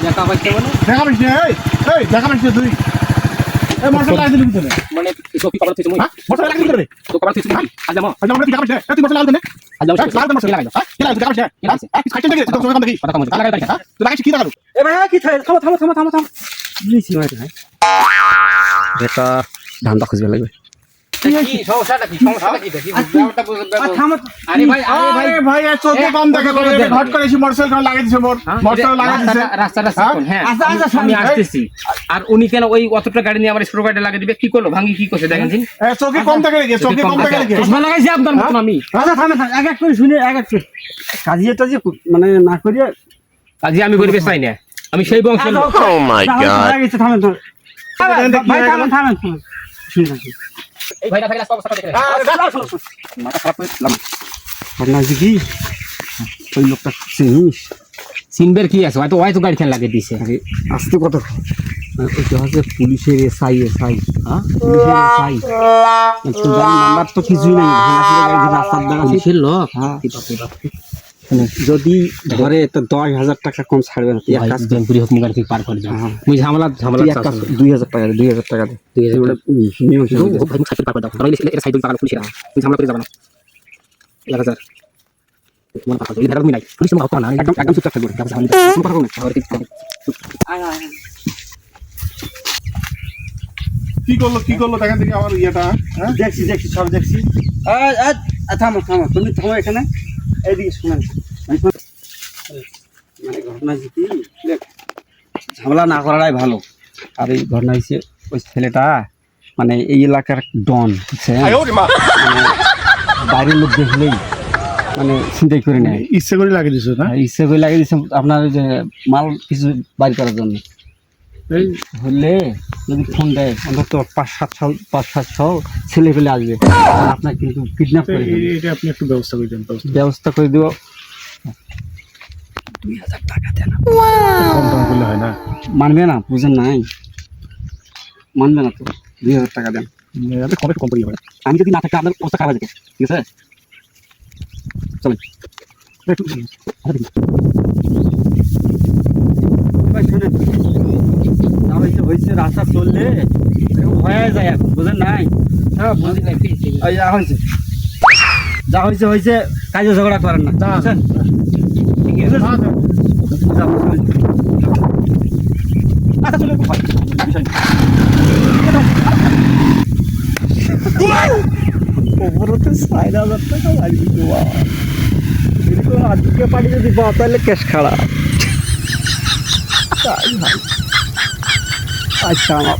দেখা পাইছে মানে দেখা পাইছিস এই দেখা পাইছিস তুই এই মোটরসাইকেল লাগিয়ে দিবি ভিতরে মানে সব কি কভার থেকে মই মোটরসাইকেল লাগিয়ে দিবি তো কভার থেকে আজ যাবো আজ আমরা দেখা পাইছিস তুই মোটরসাইকেল লাগিয়ে দে আজ যাবো লাগাই মোটরসাইকেল লাগাই কি লাগাই দেখা পাইছিস কি খাইছিস দেখি তোর সঙ্গে দেখি কথা কম লাগাই দেখি তুই লাগাইছিস কি লাগালো এ ভাই কি থামো লিছি মাই ভাই একটা ধান্দা খুঁজবে লাগবে কি সমস্যাটা কি দেখি ব্যাপারটা বুঝতে থামো আরে ভাই ভাই এই চোখে কম দেখা করে ঘট করে এসে মোটরসাইকেল লাগিয়ে দিছে মোটরসাইকেল লাগিয়ে দিছে রাস্তাটা কোন হ্যাঁ আচ্ছা আমি আসতেছি আর উনি কেন ওই অতটা গাড়ি নিয়ে আমার স্টোর গাড়ি লাগিয়ে দিবে কি করলো ভাঙি কি করছে দেখেন দিন চোখে কম দেখা রে চোখে কম দেখা রে চশমা লাগাইছি আপনার মতন আমি আচ্ছা থামে এক এক করে শুনে এক এক করে কাজিয়েটা যে মানে না করিয়ে কাজে আমি করি বেশ চাই না আমি সেই বংশের লোক Oh my god. গেছে থামেন তো ভাই থামেন শুনে রাখি এই ভাইরা থাকলে অবস্থা দেখে মাথা খারাপ করে দিলাম ঘটনা হয়েছে কি ওই লোকটা চিনিস সিনবের কি আছে হয়তো গাড়ি খেলা লাগিয়ে দিছে আরে আসতে কত ওইটা হচ্ছে পুলিশের এসআই হ্যাঁ পুলিশের এসআই তো নাম্বার তো কিছুই নাই রাস্তার দ্বারা পুলিশের লোক হ্যাঁ যদি ধরে তো 10,000 টাকা কম ছাড়বে না তুই এক কাজ কর পুরি হুকুম গাড়ি থেকে পার করে দাও মুই ঝামেলা তুই এক কাজ 2,000 টাকা দে 2,000 টাকা দে নিয়ম ছিল ভাই মুখ সাইড পার করে দাও তাহলে এর সাইড পার পুলিশরা তুই ঝামেলা করে যাবে না 1000 মন পাকা এই ধারা তুমি নাই পুলিশ তোমাকে হতো না একদম চুপচাপ থাকবে কথা বলি কোনো কথা বলবে না আর কি কি করলো দেখেন দেখি আমার ইয়েটা হ্যাঁ দেখছি সব দেখছি থামো তুমি থামো এখানে এইদিকে শুনেন মানে ঘটনা হয়েছে কি দেখ ঝামেলা না করাটাই ভালো আর এই ঘটনা হয়েছে ওই ছেলেটা মানে এই এলাকার ডন বুঝছেন বাইরের লোক দেখলেই মানে চিন্তাই করে নেয় ইচ্ছে করে লাগিয়ে দিছো না ইচ্ছে করে লাগিয়ে দিচ্ছে আপনার ওই যে মাল কিছু বাইর করার জন্য এই হলে যদি ফোন দেয় অন্তত 5-7 ছেলে পেলে আসবে আপনার কিন্তু কিডন্যাপ করে দেবে এটা আপনি একটু ব্যবস্থা করে দেন ব্যবস্থা করে দেবো 2,000 টাকা দেন কম দাম করলে হয় না মানবে না বুঝেন নাই মানবে না তো 2,000 টাকা দেন আপনি কম একটু কম করিয়ে আমি যদি না থাকি আপনার অবস্থা খারাপ হয়ে যেত ঠিক আছে চলেন হয়েছে রাস্তা চললে হয়ে যায় এখন বুঝেন নাই হ্যাঁ বুঝি নাই হয়েছে যা হয়েছে কাজে ঝগড়া করেন না বুঝছেন আচ্ছা চলে ওপরতে 4,000 টাকা লাগবে বাবা এরকম আজকে পানি যদি পাও তাহলে কেস খারাপ আচ্ছা আমার